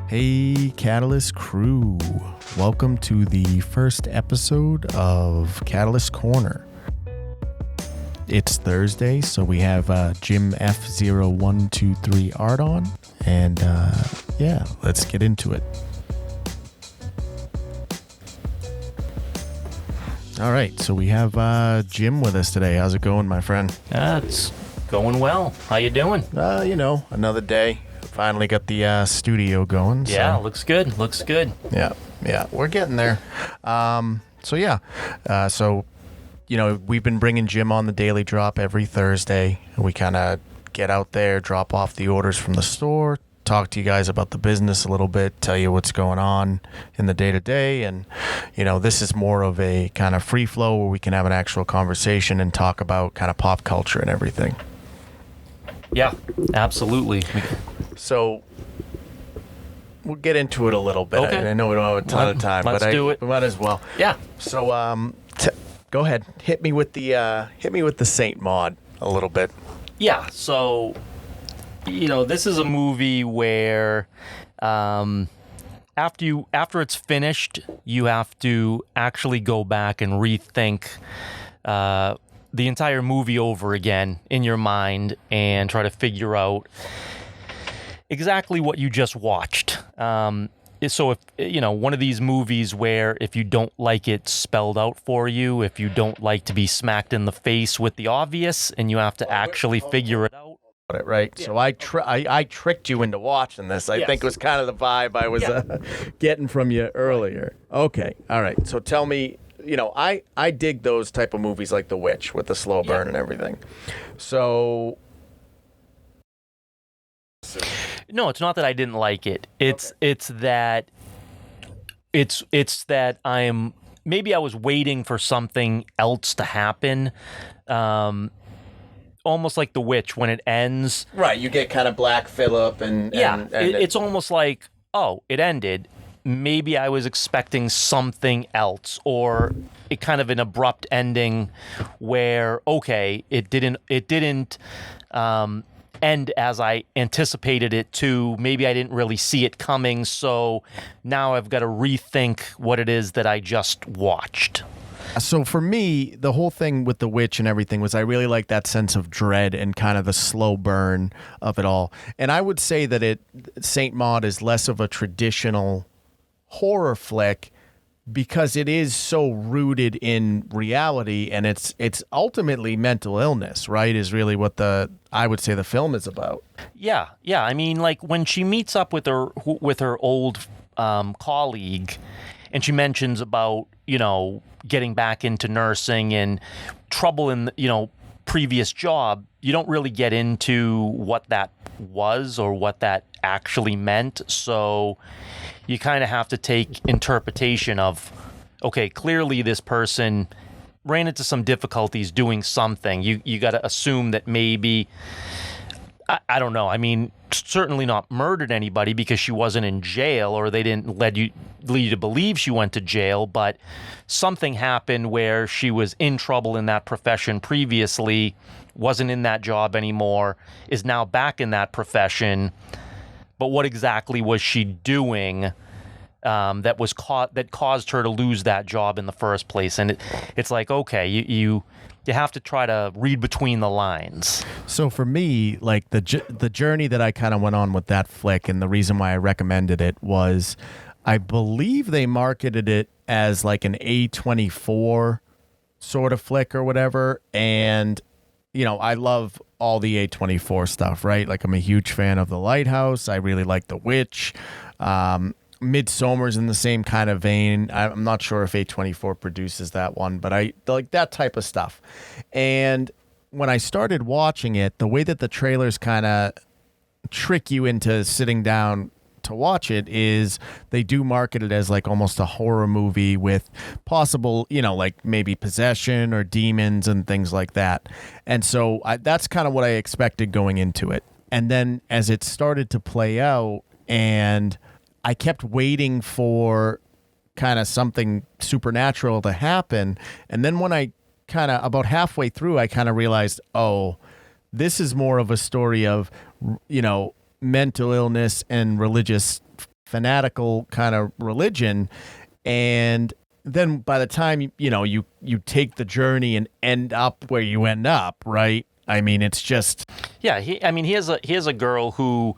Hey, Catalyst crew. Welcome to the first episode of Catalyst Corner. It's Thursday, so we have Jim F0123 art on, and yeah, let's get into it. All right, so we have Jim with us today. How's it going, my friend? It's going well. How you doing? Another day. Finally got the studio going. Yeah, so. looks good. Looks good. Yeah, we're getting there. We've been bringing Jim on the Daily Drop every Thursday. We kind of get out there, drop off the orders from the store, talk to you guys about the business a little bit, tell you what's going on in the day-to-day. And, this is more of a kind of free flow where we can have an actual conversation and talk about kind of pop culture and everything. Yeah, absolutely. So we'll get into it a little bit. Okay. I know we don't have a ton of time, let's but do it. We might as well. Yeah. So go ahead, hit me with the Saint Maude a little bit. Yeah. So, this is a movie where after it's finished, you have to actually go back and rethink the entire movie over again in your mind and try to figure out exactly what you just watched. So if, one of these movies where if you don't like it spelled out for you, if you don't like to be smacked in the face with the obvious and you have to actually figure it out. Right. Yeah. So I tricked you into watching this. I Yes. think it was kind of the vibe I was getting from you earlier. Okay. All right. So tell me, I dig those type of movies like The Witch with the slow burn and everything. So No, it's not that I didn't like it. It's that maybe I was waiting for something else to happen. Almost like The Witch when it ends. right, you get kind of Black Phillip and it's almost like, oh, it ended. Maybe I was expecting something else, or it kind of an abrupt ending where, okay, it didn't end as I anticipated it to. Maybe I didn't really see it coming, so now I've got to rethink what it is that I just watched. So for me, the whole thing with The Witch and everything was I really like that sense of dread and kind of the slow burn of it all. And I would say that Saint Maud is less of a traditional horror flick because it is so rooted in reality, and it's ultimately mental illness, right? Is really what I would say the film is about. Yeah. I mean, like when she meets up with her old colleague, and she mentions about getting back into nursing and trouble in previous job. You don't really get into what that was or what that actually meant. So you kind of have to take interpretation of, okay, clearly this person ran into some difficulties doing something. You got to assume that maybe, I don't know. I mean, certainly not murdered anybody because she wasn't in jail, or they didn't lead you to believe she went to jail, but something happened where she was in trouble in that profession previously, wasn't in that job anymore, is now back in that profession. But what exactly was she doing that caused her to lose that job in the first place? And it's like, okay, you have to try to read between the lines. So for me, like the journey that I kind of went on with that flick, and the reason why I recommended it was, I believe they marketed it as like an A24 sort of flick or whatever, and I love all the A24 stuff, right? Like I'm a huge fan of The Lighthouse. I really like The Witch. Midsommar's in the same kind of vein. I'm not sure if A24 produces that one, but I like that type of stuff. And when I started watching it, the way that the trailers kind of trick you into sitting down to watch it is they do market it as like almost a horror movie with possible, like maybe possession or demons and things like that. And so that's kind of what I expected going into it. And then as it started to play out, and I kept waiting for kind of something supernatural to happen. And then when I kind of about halfway through, I kind of realized, oh, this is more of a story of, mental illness and religious fanatical kind of religion, and then by the time you take the journey and end up where you end up, right? I mean, it's just Yeah, he has a girl who,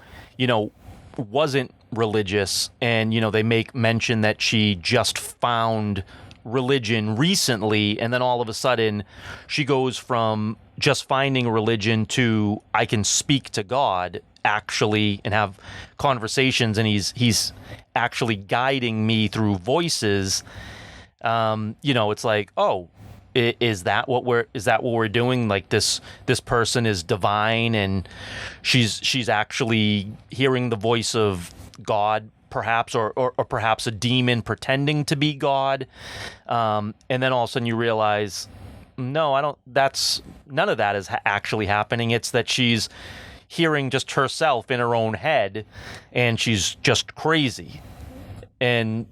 wasn't religious, and they make mention that she just found religion recently, and then all of a sudden she goes from just finding a religion to I can speak to God actually and have conversations, and he's actually guiding me through voices. It's like, oh, is that what we're doing? Like this person is divine, and she's actually hearing the voice of God, perhaps, or perhaps a demon pretending to be God. And then all of a sudden you realize, no, I don't. None of that is actually happening. It's that she's hearing just herself in her own head, and she's just crazy. And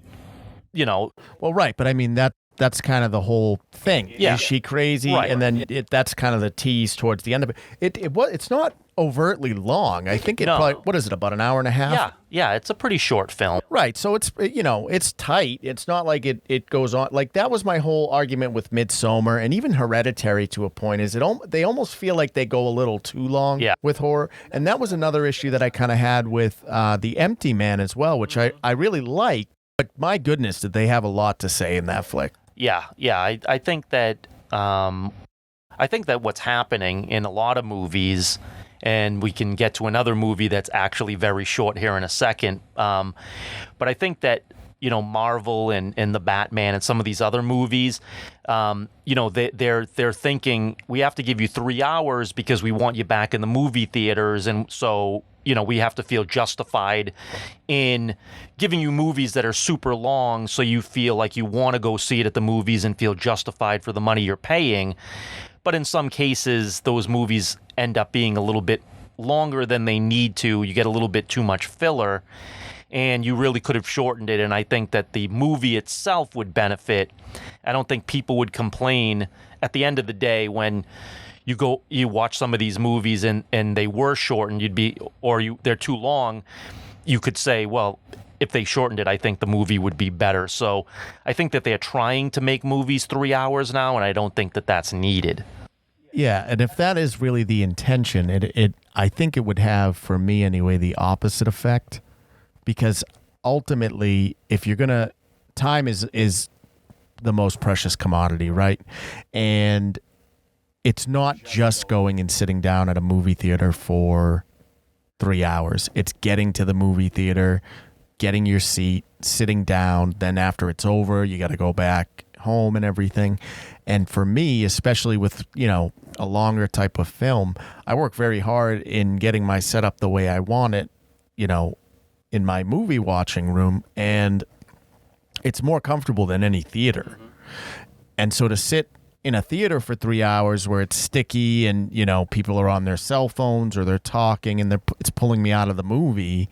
well, right, but I mean that's kind of the whole thing. Yeah. Is she crazy? Right. And then that's kind of the tease towards the end of it. It's not overtly long. I think probably, what is it, about an hour and a half? Yeah, it's a pretty short film. Right. So it's tight. It's not like it goes on. Like, that was my whole argument with Midsommar and even Hereditary to a point, is they almost feel like they go a little too long with horror. And that was another issue that I kind of had with The Empty Man as well, which I really like. But my goodness, did they have a lot to say in that flick. Yeah. I think that what's happening in a lot of movies, and we can get to another movie that's actually very short here in a second. But I think that Marvel and the Batman and some of these other movies, they're thinking, we have to give you 3 hours because we want you back in the movie theaters, and so we have to feel justified in giving you movies that are super long, so you feel like you want to go see it at the movies and feel justified for the money you're paying. But in some cases, those movies end up being a little bit longer than they need to. You get a little bit too much filler, and you really could have shortened it. And I think that the movie itself would benefit. I don't think people would complain at the end of the day when you watch some of these movies and they were shortened, they're too long. You could say, well, if they shortened it, I think the movie would be better. So I think that they're trying to make movies 3 hours now, and I don't think that that's needed. Yeah, and if that is really the intention, I think it would have, for me anyway, the opposite effect, because ultimately, if you're gonna, time is the most precious commodity, right? And it's not just going and sitting down at a movie theater for 3 hours. It's getting to the movie theater, getting your seat, sitting down. Then after it's over, you got to go back home and everything. And for me, especially with, a longer type of film, I work very hard in getting my setup the way I want it, in my movie watching room. And it's more comfortable than any theater. And so to sit in a theater for 3 hours where it's sticky and, people are on their cell phones or they're talking and it's pulling me out of the movie,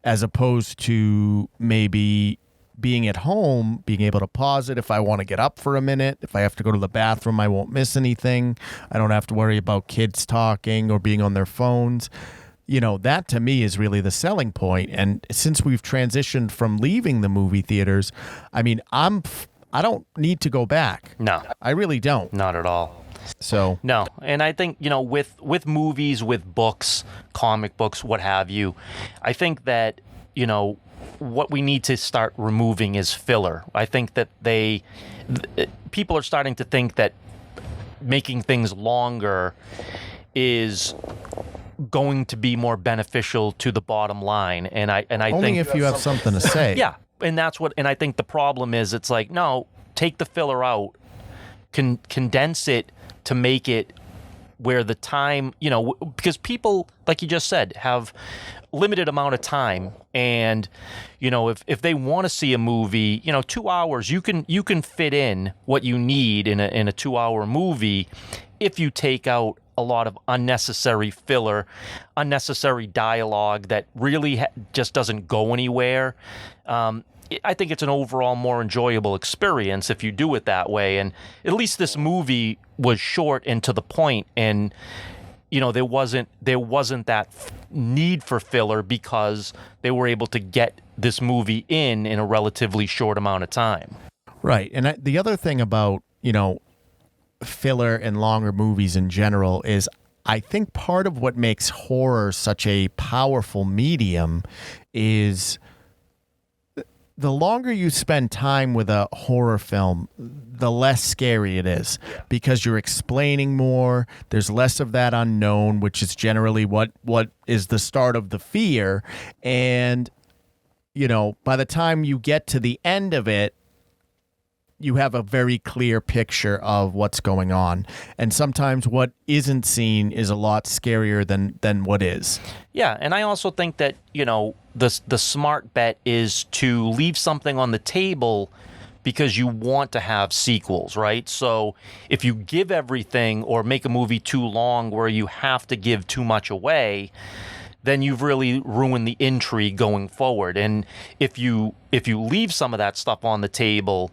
as opposed to maybe being at home, being able to pause it if I want to get up for a minute. If I have to go to the bathroom, I won't miss anything. I don't have to worry about kids talking or being on their phones. That to me is really the selling point. And since we've transitioned from leaving the movie theaters, I mean, I don't need to go back. No. I really don't. Not at all. So no. And I think, with movies, with books, comic books, what have you, I think that, what we need to start removing is filler. I think that people are starting to think that making things longer is going to be more beneficial to the bottom line. And I only think if you have something to say. Yeah. And I think the problem is, it's like, no, take the filler out, condense it to make it where the time, because people, like you just said, have limited amount of time. And, if they want to see a movie, 2 hours, you can fit in what you need in a 2-hour movie if you take out a lot of unnecessary filler, unnecessary dialogue that really just doesn't go anywhere. I think it's an overall more enjoyable experience if you do it that way. And at least this movie was short and to the point, and there wasn't that need for filler because they were able to get this movie in a relatively short amount of time. Right. And the other thing about, filler and longer movies in general is I think part of what makes horror such a powerful medium is the longer you spend time with a horror film, the less scary it is because you're explaining more. There's less of that unknown, which is generally what is the start of the fear. And, by the time you get to the end of it, you have a very clear picture of what's going on. And sometimes what isn't seen is a lot scarier than what is. Yeah, and I also think that, the smart bet is to leave something on the table because you want to have sequels, right? So if you give everything or make a movie too long where you have to give too much away, then you've really ruined the intrigue going forward. And if you leave some of that stuff on the table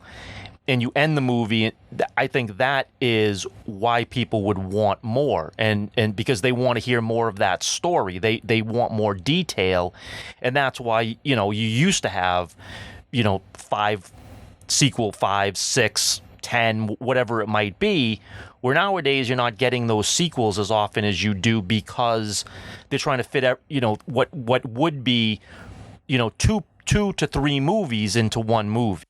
and you end the movie, I think that is why people would want more, and because they want to hear more of that story. They want more detail, and that's why you used to have 5, 6, 10, whatever it might be. Where nowadays you're not getting those sequels as often as you do because they're trying to fit what would be 2 to 3 movies into one movie.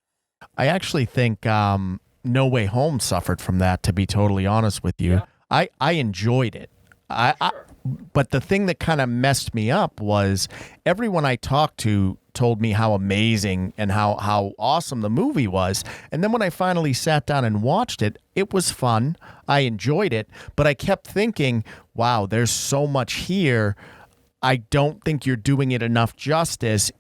I actually think No Way Home suffered from that, to be totally honest with you. Yeah. I enjoyed it. But the thing that kind of messed me up was everyone I talked to told me how amazing and how awesome the movie was. And then when I finally sat down and watched it, it was fun. I enjoyed it. But I kept thinking, wow, there's so much here. I don't think you're doing it enough justice.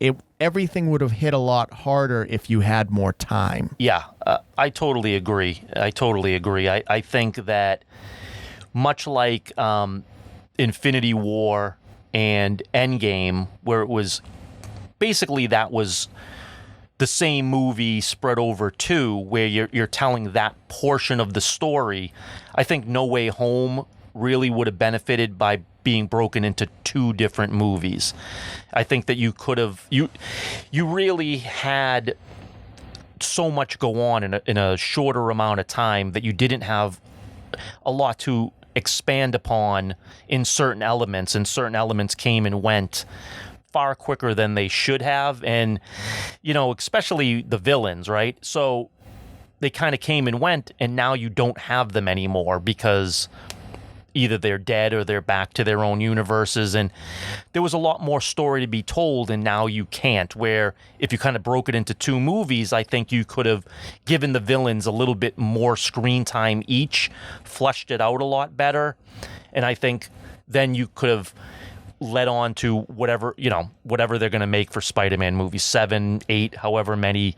Everything would have hit a lot harder if you had more time. Yeah, I totally agree. I think that much like Infinity War and Endgame, where it was basically that was the same movie spread over 2, where you're telling that portion of the story, I think No Way Home really would have benefited by being broken into 2 different movies. I think that you could have you really had so much go on in a shorter amount of time that you didn't have a lot to expand upon in certain elements, and certain elements came and went far quicker than they should have. And especially the villains, right? So they kind of came and went, and now you don't have them anymore because either they're dead or they're back to their own universes. And there was a lot more story to be told, and now you can't. Where if you kind of broke it into 2 movies, I think you could have given the villains a little bit more screen time each, fleshed it out a lot better. And I think then you could have led on to whatever they're going to make for Spider-Man movies, 7, 8, however many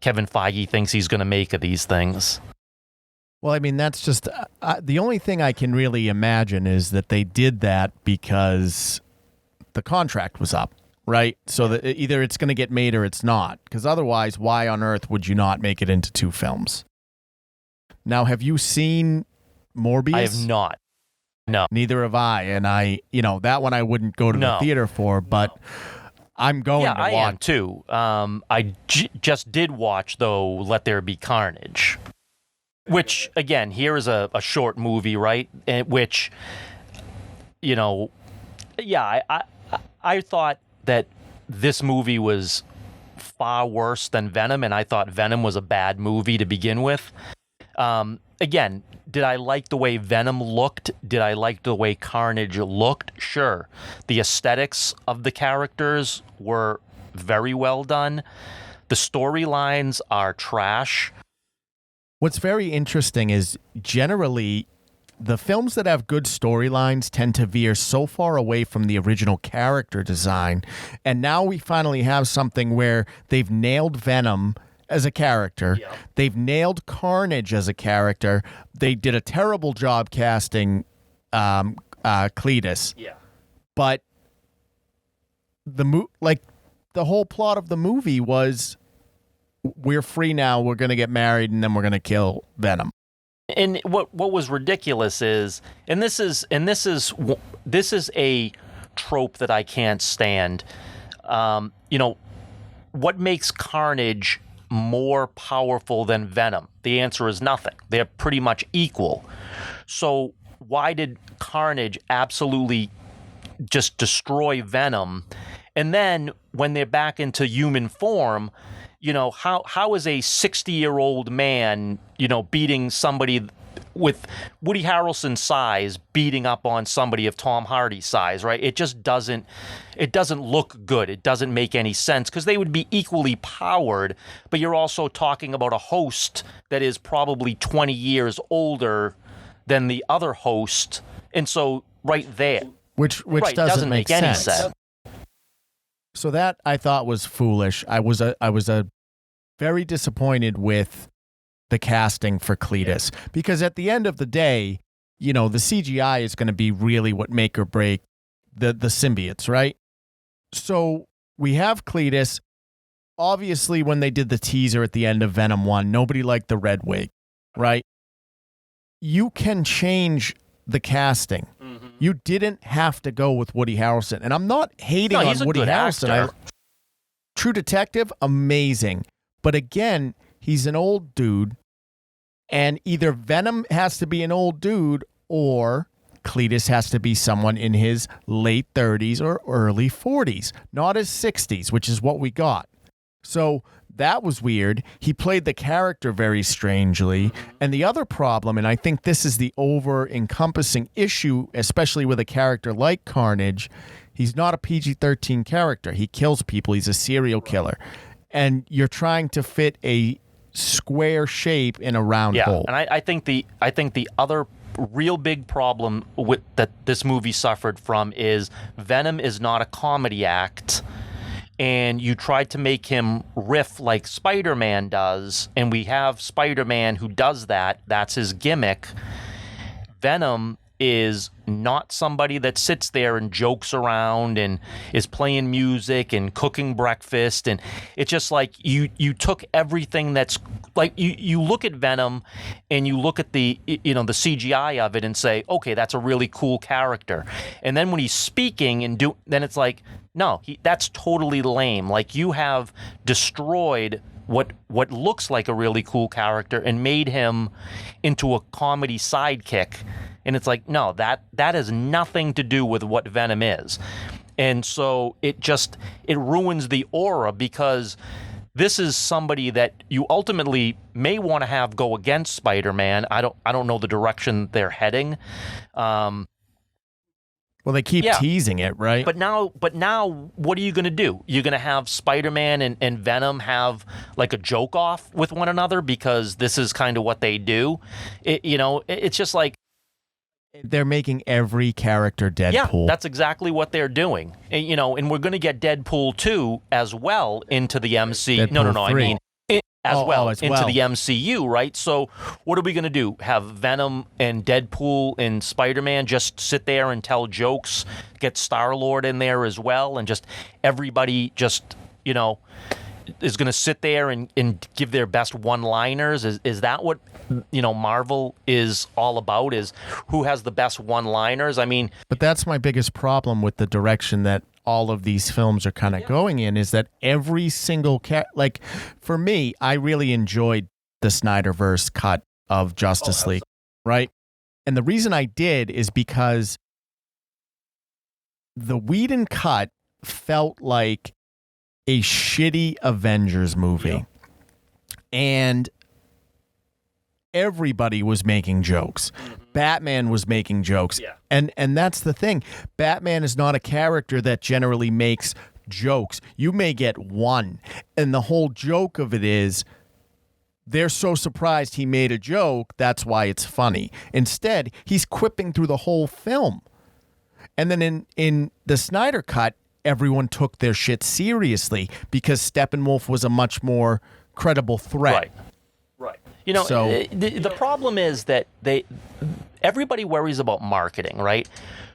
Kevin Feige thinks he's going to make of these things. Well, I mean, that's just the only thing I can really imagine is that they did that because the contract was up, right? So that either it's going to get made or it's not. Because otherwise, why on earth would you not make it into 2 films? Now, have you seen Morbius? I have not. No. Neither have I. And that one I wouldn't go to the theater for, but I'm going to watch. Yeah, I am too. I just did watch, though, Let There Be Carnage. Which, again, here is a short movie, right? Which, I thought that this movie was far worse than Venom, and I thought Venom was a bad movie to begin with. Again, did I like the way Venom looked? Did I like the way Carnage looked? Sure. The aesthetics of the characters were very well done. The storylines are trash. What's very interesting is generally the films that have good storylines tend to veer so far away from the original character design. And now we finally have something where they've nailed Venom as a character. Yeah. They've nailed Carnage as a character. They did a terrible job casting Cletus. Yeah. But the whole plot of the movie was, we're free now, we're going to get married, and then we're going to kill Venom. And what was ridiculous is, and this is a trope that I can't stand. What makes Carnage more powerful than Venom? The answer is nothing. They're pretty much equal. So why did Carnage absolutely just destroy Venom? And then when they're back into human form, how is a 60-year-old man, beating somebody with Woody Harrelson's size, beating up on somebody of Tom Hardy's size, right? It just doesn't look good. It doesn't make any sense because they would be equally powered, but you're also talking about a host that is probably 20 years older than the other host. And so right there, which right, doesn't make any sense. So that I thought was foolish. I was very disappointed with the casting for Cletus because at the end of the day, the CGI is going to be really what make or break the symbiotes, right? So we have Cletus. Obviously, when they did the teaser at the end of Venom 1, nobody liked the red wig, right? You can change the casting. Mm-hmm. You didn't have to go with Woody Harrelson. And I'm not hating on Woody Harrelson. True Detective, amazing. But again, he's an old dude. And either Venom has to be an old dude or Cletus has to be someone in his late 30s or early 40s, not his 60s, which is what we got. So that was weird. He played the character very strangely. And the other problem, and I think this is the over-encompassing issue, especially with a character like Carnage, he's not a PG-13 character. He kills people. He's a serial killer. And you're trying to fit a square shape in a round hole. And I think the other real big problem with that this movie suffered from is Venom is not a comedy act. And you tried to make him riff like Spider-Man does, and we have Spider-Man who does that. That's his gimmick. Venom is not somebody that sits there and jokes around and is playing music and cooking breakfast. And it's just like you took everything that's like you look at Venom and you look at the the CGI of it and say, okay, that's a really cool character. And then when he's speaking and then it's like, no, that's totally lame. Like you have destroyed what looks like a really cool character and made him into a comedy sidekick. And it's like, no, that has nothing to do with what Venom is. And so it ruins the aura because this is somebody that you ultimately may want to have go against Spider-Man. I don't know the direction they're heading. Well, they keep teasing it, right? But now, what are you going to do? You're going to have Spider-Man and Venom have like a joke off with one another because this is kind of what they do. It's just like they're making every character Deadpool. Yeah, that's exactly what they're doing. And we're going to get Deadpool 2 as well into the MCU. Deadpool No, 3. I mean into the MCU, right? So what are we going to do? Have Venom and Deadpool and Spider-Man just sit there and tell jokes, get Star-Lord in there as well, and just everybody just, is going to sit there and give their best one-liners? Is that what, Marvel is all about, is who has the best one-liners? I mean... But that's my biggest problem with the direction that all of these films are kind of going in, is that every single like for me, I really enjoyed the Snyderverse cut of Justice League, right? And the reason I did is because the Whedon cut felt like a shitty Avengers movie. And everybody was making jokes. Batman was making jokes. Yeah. And that's the thing. Batman is not a character that generally makes jokes. You may get one. And the whole joke of it is they're so surprised he made a joke, that's why it's funny. Instead, he's quipping through the whole film. And then in the Snyder cut, everyone took their shit seriously because Steppenwolf was a much more credible threat. Right. The problem is that everybody worries about marketing, right?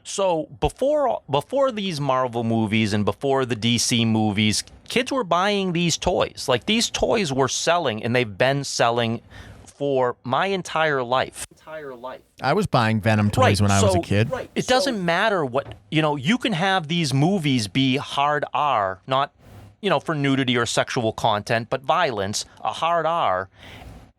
So before these Marvel movies and before the DC movies, kids were buying these toys. Like these toys were selling, and they've been selling for my entire life. I was buying Venom toys when I was a so kid. It doesn't matter what, you can have these movies be hard R, not, for nudity or sexual content, but violence, a hard R,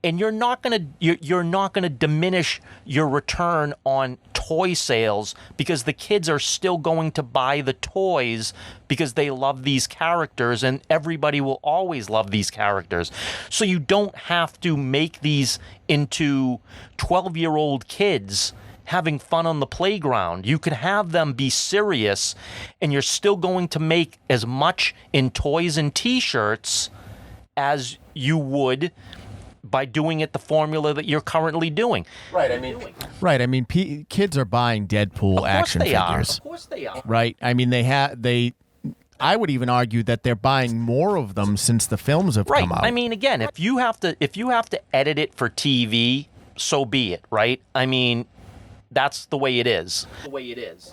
and you're not gonna diminish your return on toy sales because the kids are still going to buy the toys because they love these characters, and everybody will always love these characters. So you don't have to make these into 12-year-old kids having fun on the playground. You can have them be serious, and you're still going to make as much in toys and t-shirts as you would by doing it the formula that you're currently doing. Right. I mean, kids are buying Deadpool action figures. Of course they are. Right. I mean, I would even argue that they're buying more of them since the films have come out. I mean, again, if you have to edit it for TV, so be it. Right. I mean, that's the way it is.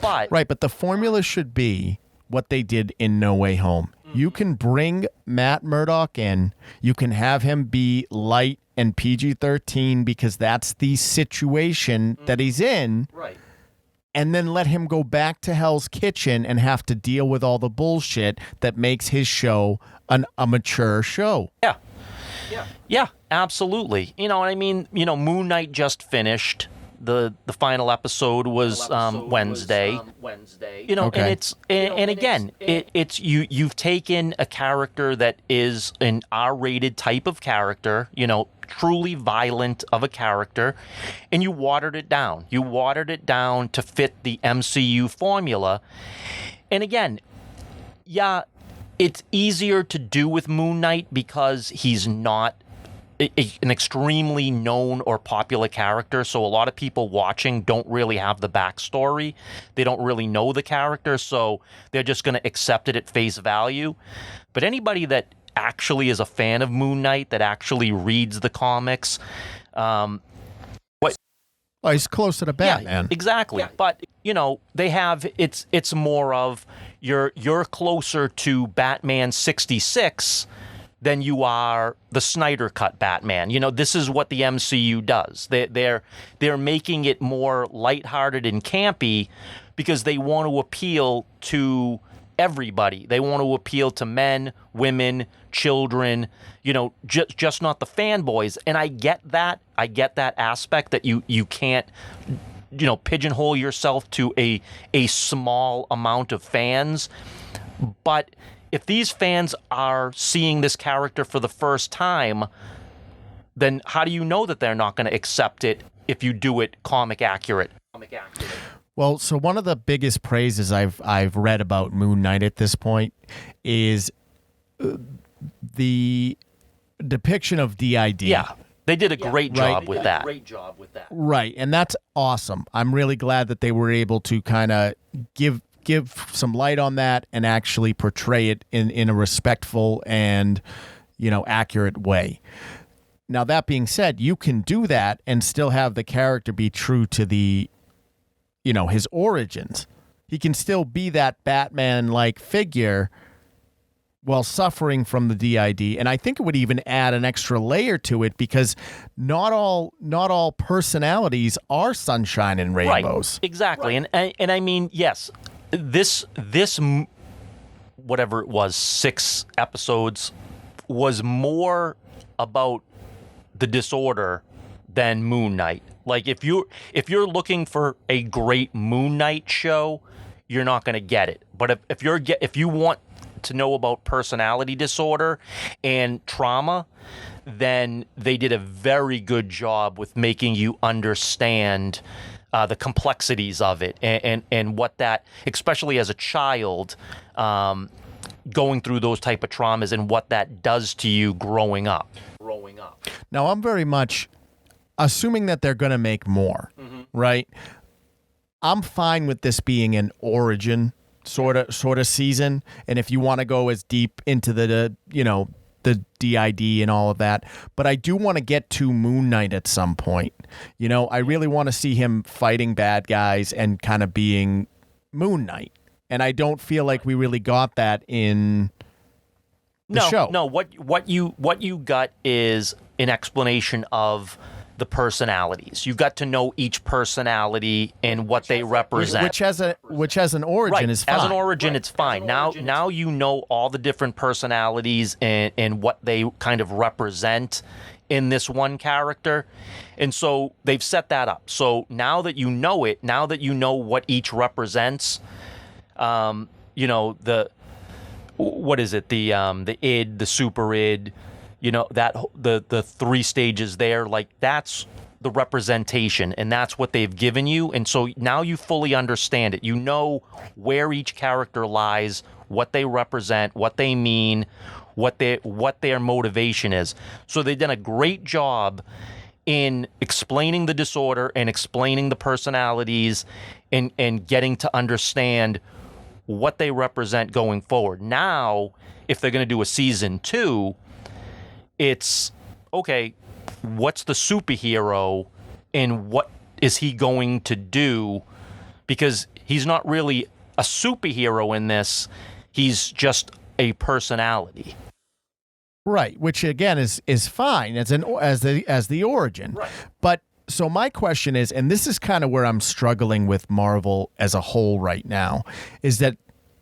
But the formula should be what they did in No Way Home. You can bring Matt Murdock in. You can have him be light and PG-13 because that's the situation that he's in. Right. And then let him go back to Hell's Kitchen and have to deal with all the bullshit that makes his show a mature show. Yeah, absolutely. And I mean, Moon Knight just finished. The final episode was Wednesday. Okay. And again, it's you've taken a character that is an R-rated type of character, truly violent of a character, and you watered it down. You watered it down to fit the MCU formula. And again, yeah, it's easier to do with Moon Knight because he's not an extremely known or popular character, so a lot of people watching don't really have the backstory. They don't really know the character, so they're just going to accept it at face value. But anybody that actually is a fan of Moon Knight, that actually reads the comics, he's closer to Batman. Yeah, exactly. Yeah. But they have it's more of you're closer to Batman 66 than you are the Snyder Cut Batman. This is what the MCU does. They're making it more lighthearted and campy because they want to appeal to everybody. They want to appeal to men, women, children, just not the fanboys. And I get that. I get that aspect that you can't pigeonhole yourself to a small amount of fans. But if these fans are seeing this character for the first time, then how do you know that they're not going to accept it if you do it comic accurate? Well, so one of the biggest praises I've read about Moon Knight at this point is the depiction of DID. Yeah, they did a great job with that. Right, and that's awesome. I'm really glad that they were able to kind of give some light on that and actually portray it in a respectful and accurate way. Now, that being said, you can do that and still have the character be true to the his origins. He can still be that Batman-like figure while suffering from the DID, and I think it would even add an extra layer to it because not all personalities are sunshine and rainbows. Right, exactly. Right. And I mean, yes, this whatever it was, 6 episodes was more about the disorder than Moon Knight. Like if you're looking for a great Moon Knight show, you're not going to get it. But if you want to know about personality disorder and trauma, then they did a very good job with making you understand the complexities of it and what that, especially as a child, going through those type of traumas and what that does to you growing up. Now, I'm very much assuming that they're going to make more, right? I'm fine with this being an origin sort of season, and if you want to go as deep into the DID and all of that, but I do want to get to Moon Knight at some point. I really want to see him fighting bad guys and kind of being Moon Knight, and I don't feel like we really got that in the show. No, what you got is an explanation of the personalities. You got to know each personality and what they represent. Which has an origin is fine. As an origin, it's fine. Now you know all the different personalities and what they kind of represent in this one character. And so they've set that up. So now that you know it, now that you know what each represents, what is it? The id, the super id, that the three stages there, like that's the representation, and that's what they've given you. And so now you fully understand it. You know where each character lies, what they represent, what they mean, what their motivation is. So they've done a great job in explaining the disorder and explaining the personalities and getting to understand what they represent going forward. Now, if they're going to do a season 2, it's, okay, what's the superhero and what is he going to do? Because he's not really a superhero in this. He's just a personality. Right, which again is fine as the origin. Right. But so my question is, and this is kind of where I'm struggling with Marvel as a whole right now, is that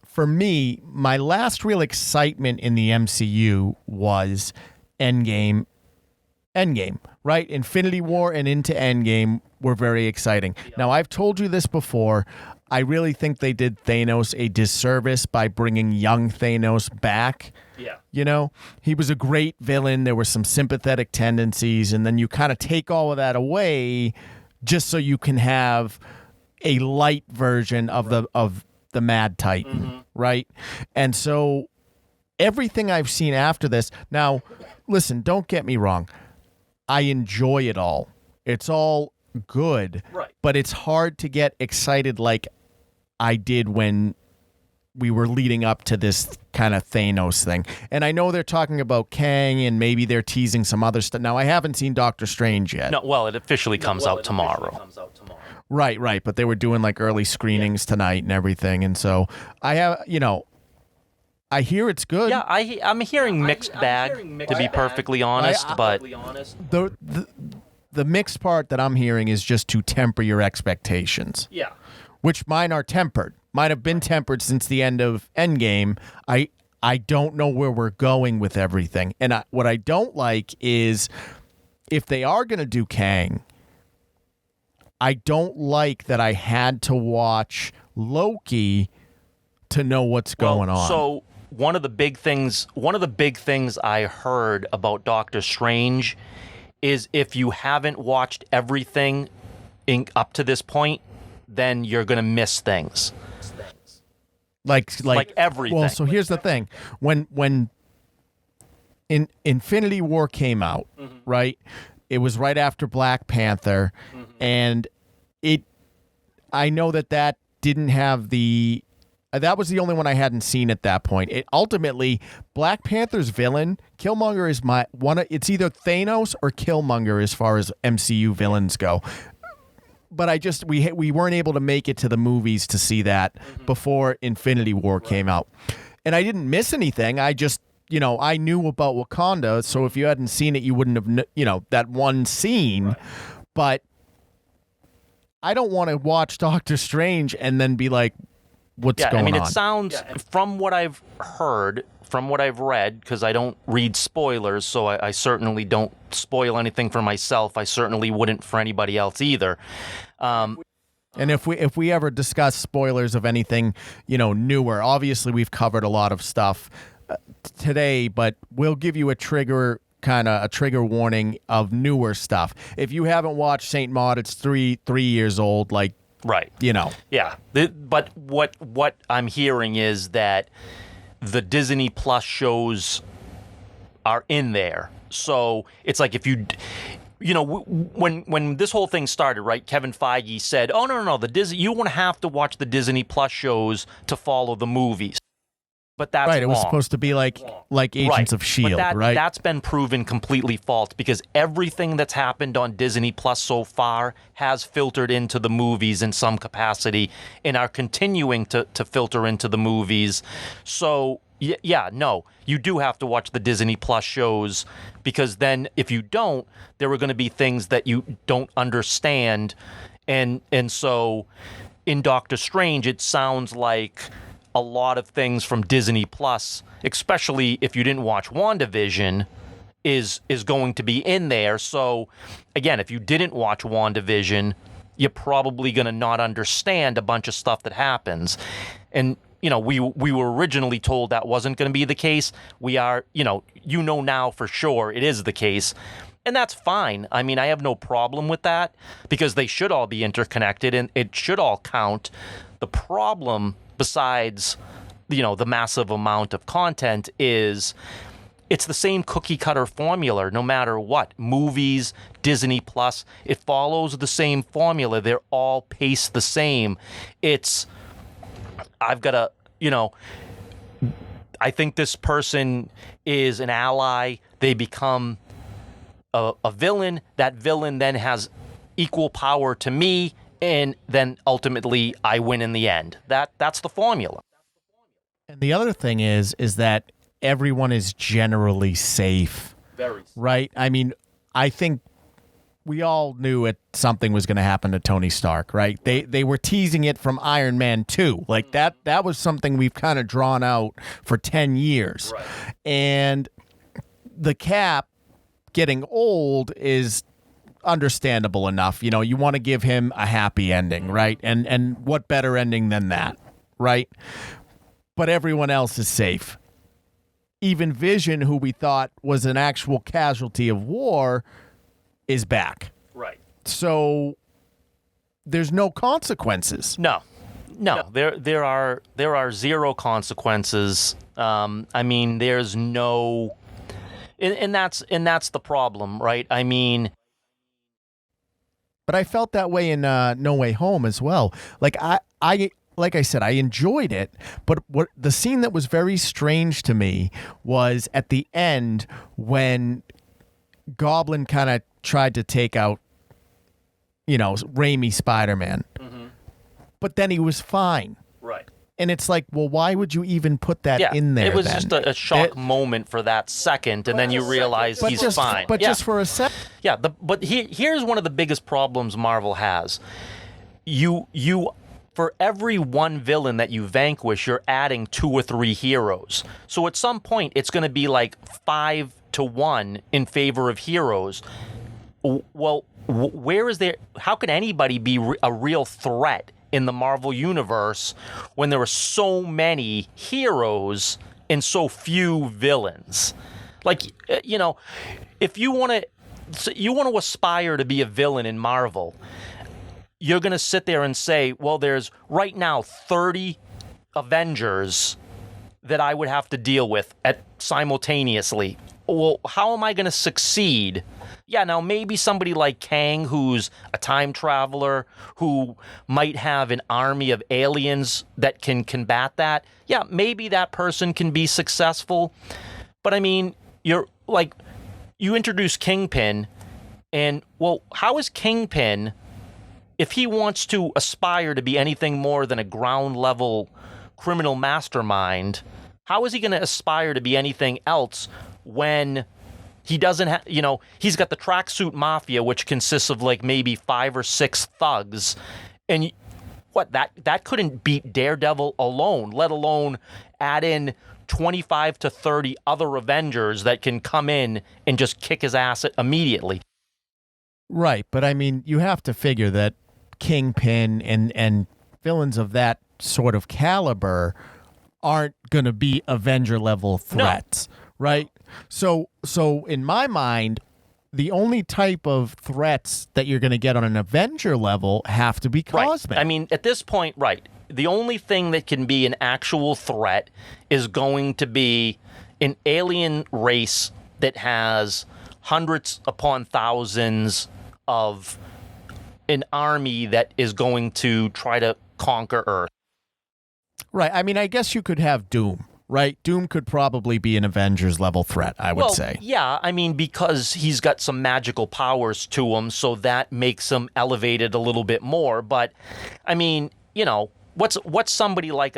for me, my last real excitement in the MCU was Endgame, right? Infinity War and into Endgame were very exciting. Yeah. Now, I've told you this before. I really think they did Thanos a disservice by bringing young Thanos back. Yeah. He was a great villain. There were some sympathetic tendencies, and then you kind of take all of that away just so you can have a light version of the Mad Titan, right? And so everything I've seen after this, now, listen, don't get me wrong. I enjoy it all. It's all good, right? But it's hard to get excited like I did when we were leading up to this kind of Thanos thing. And I know they're talking about Kang and maybe they're teasing some other stuff. Now, I haven't seen Doctor Strange yet. No, well, it officially comes out tomorrow. Right. But they were doing like early screenings tonight and everything. And so I have, I hear it's good. Yeah, I'm hearing mixed bag, to be perfectly honest, but the mixed part that I'm hearing is just to temper your expectations. Yeah. Which mine are tempered. Mine have been tempered since the end of Endgame. I don't know where we're going with everything. And what I don't like is if they are going to do Kang, I don't like that I had to watch Loki to know what's going on. So one of the big things I heard about Doctor Strange is if you haven't watched everything up to this point, then you're going to miss things. Like everything. Well, so here's the thing. When Infinity War came out, right? It was right after Black Panther, and I know that didn't have the that was the only one I hadn't seen at that point. Ultimately, Black Panther's villain, Killmonger, is it's either Thanos or Killmonger as far as MCU villains go. But we weren't able to make it to the movies to see that before Infinity War came out. And I didn't miss anything. I just, I knew about Wakanda, so if you hadn't seen it, you wouldn't have, that one scene. Right. But I don't want to watch Doctor Strange and then be like, what's going on? I mean, it sounds, from what I've heard, from what I've read, because I don't read spoilers, so I certainly don't spoil anything for myself. I certainly wouldn't for anybody else either. And if we ever discuss spoilers of anything, newer, obviously we've covered a lot of stuff today, but we'll give you a trigger warning of newer stuff. If you haven't watched Saint Maude, it's three years old, like, right. Yeah. But what I'm hearing is that the Disney Plus shows are in there. So it's like if when this whole thing started, right, Kevin Feige said, oh, no, you won't have to watch the Disney Plus shows to follow the movies. But that's right. It was wrong. supposed to be like Agents of S.H.I.E.L.D., right? That's been proven completely false because everything that's happened on Disney Plus so far has filtered into the movies in some capacity and are continuing to filter into the movies. So Yeah, no, you do have to watch the Disney Plus shows, because then if you don't, there are going to be things that you don't understand, and so in Doctor Strange, it sounds like a lot of things from Disney Plus, especially if you didn't watch WandaVision, is going to be in there. So again, if you didn't watch WandaVision, you're probably going to not understand a bunch of stuff that happens. And we were originally told that wasn't going to be the case. We are, now for sure it is the case. And that's fine. I mean, I have no problem with that, because they should all be interconnected and it should all count. The problem, besides, the massive amount of content, is it's the same cookie cutter formula no matter what. Movies, Disney Plus, it follows the same formula. They're all paced the same. I've got to, I think this person is an ally. They become a villain. That villain then has equal power to me, and then ultimately I win in the end. That's the formula. And the other thing is that everyone is generally safe. Very safe. Right? I mean, I think we all knew something was going to happen to Tony Stark, right? They were teasing it from Iron Man 2. Like that was something we've kind of drawn out for 10 years. Right. And the Cap getting old is understandable enough. You want to give him a happy ending, right? And what better ending than that, right? But everyone else is safe. Even Vision, who we thought was an actual casualty of war, is back. Right. So there's no consequences. No. There are zero consequences. I mean, there's no, and that's the problem, right? I mean, but I felt that way in No Way Home as well. Like I said, I enjoyed it, but what the scene that was very strange to me was at the end when Goblin kind of tried to take out, Raimi Spider-Man. Mm-hmm. But then he was fine. Right. And it's like, well, why would you even put that in there? It was then? just a shock moment for that second, and then you realize he's fine. But just for a second. Yeah, but here's one of the biggest problems Marvel has. You for every one villain that you vanquish, you're adding 2 or 3 heroes. So at some point, it's going to be like 5-1 in favor of heroes. Well, where is there? How can anybody be a real threat in the Marvel universe when there are so many heroes and so few villains? Like, if you want to aspire to be a villain in Marvel, you're going to sit there and say, well, there's right now 30 Avengers that I would have to deal with simultaneously. Well, how am I going to succeed? Yeah, now maybe somebody like Kang, who's a time traveler, who might have an army of aliens that can combat that. Yeah, maybe that person can be successful. But I mean, you introduce Kingpin, and well, how is Kingpin, if he wants to aspire to be anything more than a ground level criminal mastermind, how is he going to aspire to be anything else when he doesn't have, he's got the tracksuit mafia, which consists of like maybe 5 or 6 thugs, and that couldn't beat Daredevil alone, let alone add in 25 to 30 other Avengers that can come in and just kick his ass immediately. Right, but I mean, you have to figure that Kingpin and villains of that sort of caliber aren't going to be Avenger level threats, right? So in my mind, the only type of threats that you're going to get on an Avenger level have to be cosmic. Right. I mean, at this point, right, the only thing that can be an actual threat is going to be an alien race that has hundreds upon thousands of an army that is going to try to conquer Earth. Right. I mean, I guess you could have Doom, right? Doom could probably be an Avengers level threat, I would say. Yeah, I mean, because he's got some magical powers to him, so that makes him elevated a little bit more. But I mean, what's somebody like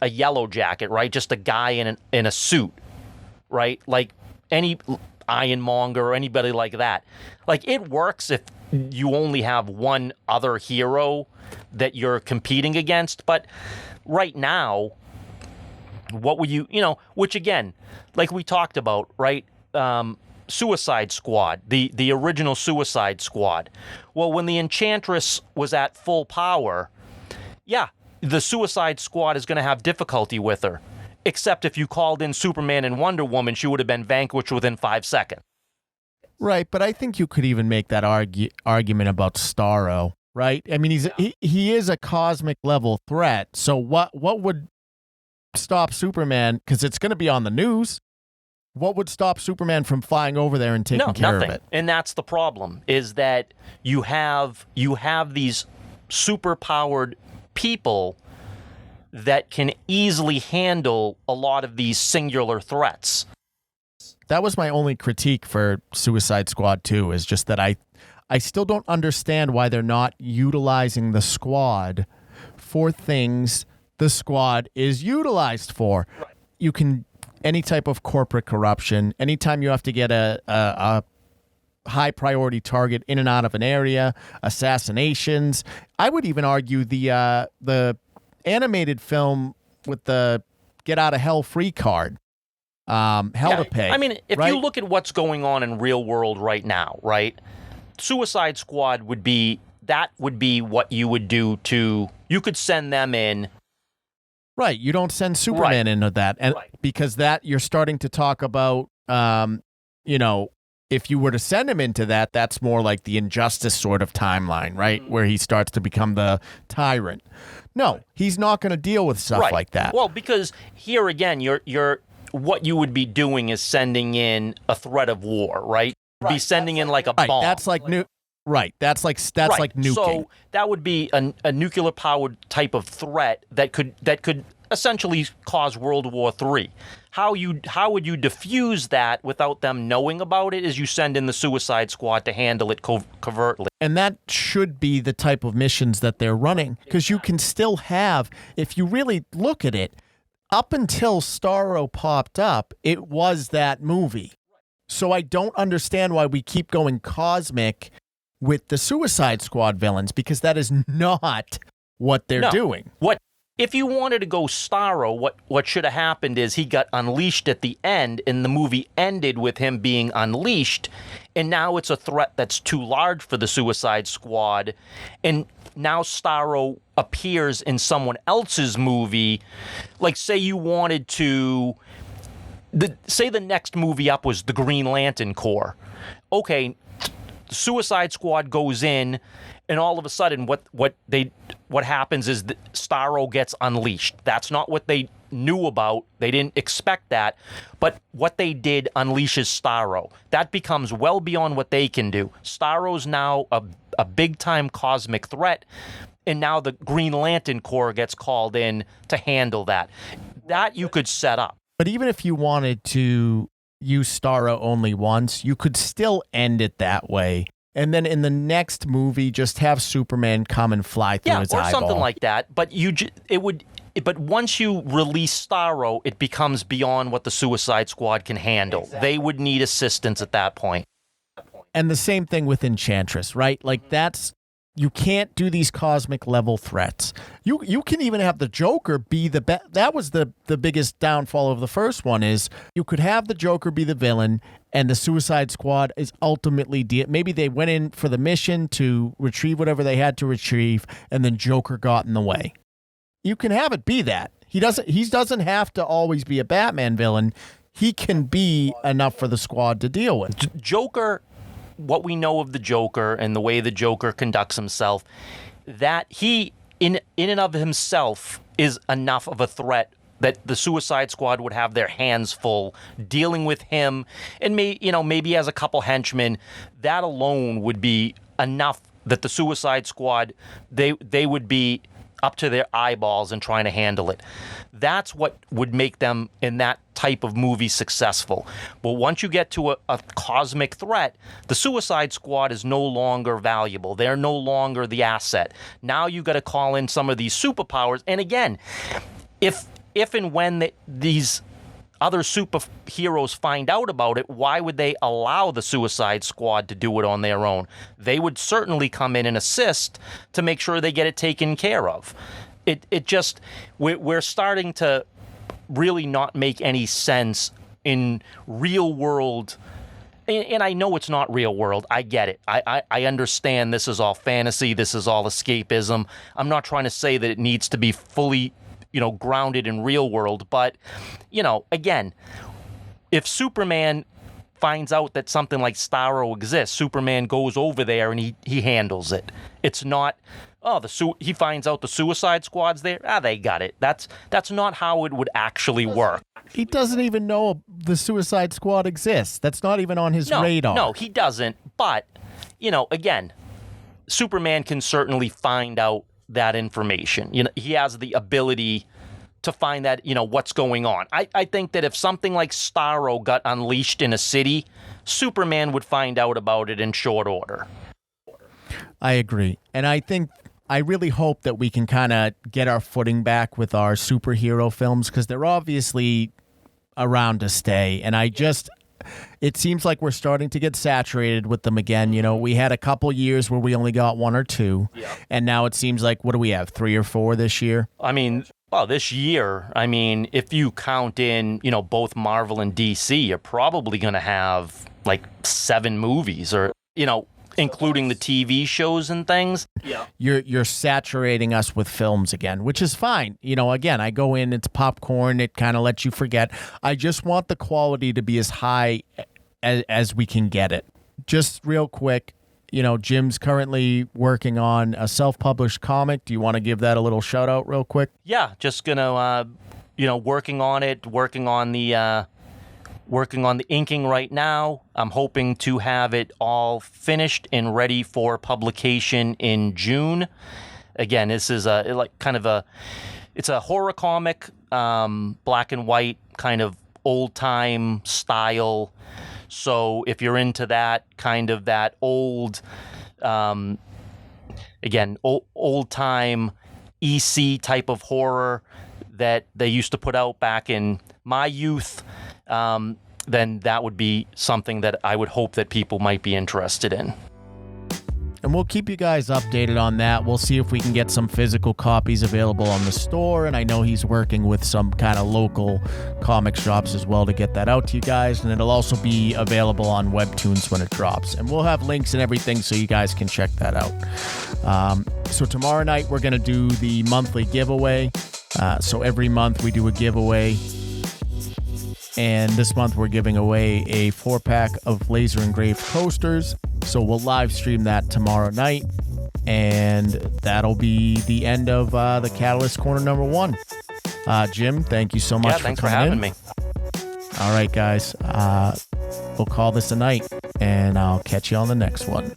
a yellow jacket, right? Just a guy in a suit, right? Like any Ironmonger or anybody like that. Like, it works if you only have one other hero that you're competing against, but right now, what would you know, which again, like we talked about, right? Suicide Squad, the original Suicide Squad. Well, when the Enchantress was at full power, yeah, the Suicide Squad is going to have difficulty with her. Except if you called in Superman and Wonder Woman, she would have been vanquished within 5 seconds. Right, but I think you could even make that argument about Starro, right? I mean, he is a cosmic level threat. So what would stop Superman? Because it's going to be on the news. What would stop Superman from flying over there and taking care of it? And that's the problem, is that you have these superpowered people that can easily handle a lot of these singular threats. That was my only critique for Suicide Squad 2, is just that I still don't understand why they're not utilizing the squad for things the squad is utilized for. Right. You can, any type of corporate corruption, anytime you have to get a high priority target in and out of an area, assassinations. I would even argue the animated film with the get out of hell free card. To pay. I mean, if right? you look at what's going on in real world right now, right? Suicide Squad would be what you would do to, you could send them in. Right. You don't send Superman into that. And because that you're starting to talk about, if you were to send him into that, that's more like the Injustice sort of timeline, right? Where he starts to become the tyrant. No, he's not going to deal with stuff like that. Well, because here again, you're what you would be doing is sending in a threat of war, right? Be sending in like a bomb. That's like That's like nuking. So that would be a nuclear powered type of threat that could essentially cause World War III. How would you diffuse that without them knowing about it? Is you send in the Suicide Squad to handle it covertly. And that should be the type of missions that they're running, because you can still have, if you really look at it, up until Starro popped up, it was that movie. So I don't understand why we keep going cosmic with the Suicide Squad villains, because that is not what they're doing. If you wanted to go Starro, what should have happened is he got unleashed at the end, and the movie ended with him being unleashed, and now it's a threat that's too large for the Suicide Squad, and now Starro appears in someone else's movie. Like, say you wanted to... say the next movie up was the Green Lantern Corps. Okay, Suicide Squad goes in, and all of a sudden what happens is that Starro gets unleashed. That's not what they knew about. They didn't expect that. But what they did unleashes Starro. That becomes well beyond what they can do. Starro's now a big-time cosmic threat, and now the Green Lantern Corps gets called in to handle that. That you could set up. But even if you wanted to use Starro only once, you could still end it that way. And then in the next movie, just have Superman come and fly through his eyeball. Yeah, or something like that. But but once you release Starro, it becomes beyond what the Suicide Squad can handle. Exactly. They would need assistance at that point. And the same thing with Enchantress, right? Like, you can't do these cosmic level threats. You can even have the Joker be the best. That was the biggest downfall of the first one, is you could have the Joker be the villain, and the Suicide Squad is ultimately maybe they went in for the mission to retrieve whatever they had to retrieve, and then Joker got in the way. You can have it be that. He doesn't have to always be a Batman villain. He can be enough for the squad to deal with. Joker, what we know of the Joker and the way the Joker conducts himself, that he in and of himself is enough of a threat that the Suicide Squad would have their hands full dealing with him, and maybe as a couple henchmen. That alone would be enough that the Suicide Squad, they would be up to their eyeballs in trying to handle it. That's what would make them in that type of movie successful. But once you get to a cosmic threat, the Suicide Squad is no longer valuable. They're no longer the asset. Now you got to call in some of these superpowers. And again, if if and when these other superheroes find out about it, why would they allow the Suicide Squad to do it on their own? They would certainly come in and assist to make sure they get it taken care of. We're starting to really not make any sense in real world. And I know it's not real world. I get it. I understand this is all fantasy. This is all escapism. I'm not trying to say that it needs to be fully, grounded in real world. But, again, if Superman finds out that something like Starro exists, Superman goes over there and he handles it. It's not, he finds out the Suicide Squad's there. They got it. That's not how it would actually work. He doesn't even know the Suicide Squad exists. That's not even on his radar. No, he doesn't. But, again, Superman can certainly find out that information. He has the ability to find that, what's going on. I think that if something like Starro got unleashed in a city, Superman would find out about it in short order. I agree. And I really hope that we can kind of get our footing back with our superhero films, because they're obviously around to stay. And it seems like we're starting to get saturated with them again. We had a couple years where we only got one or two. Yeah. And now it seems like, what do we have, 3 or 4 this year? I mean, this year, if you count in, both Marvel and DC, you're probably going to have like 7 movies or, including the TV shows and things. Yeah. You're saturating us with films again, which is fine. Again, I go in, it's popcorn, it kind of lets you forget. I just want the quality to be as high as we can get it. Just real quick, Jim's currently working on a self-published comic. Do you want to give that a little shout out real quick? Yeah, just gonna working on it, working on the inking right now. I'm hoping to have it all finished and ready for publication in June. Again, this is it's a horror comic, black and white, kind of old time style. So if you're into that kind of that old, old time EC type of horror that they used to put out back in my youth, then that would be something that I would hope that people might be interested in. And we'll keep you guys updated on that. We'll see if we can get some physical copies available on the store. And I know he's working with some kind of local comic shops as well to get that out to you guys. And it'll also be available on Webtoons when it drops. And we'll have links and everything so you guys can check that out. So tomorrow night, we're going to do the monthly giveaway. So every month we do a giveaway. And this month we're giving away a 4-pack of laser engraved coasters. So we'll live stream that tomorrow night. And that'll be the end of the Catalyst Corner number 1. Jim, thank you so much thanks for having me. All right, guys. We'll call this a night. And I'll catch you on the next one.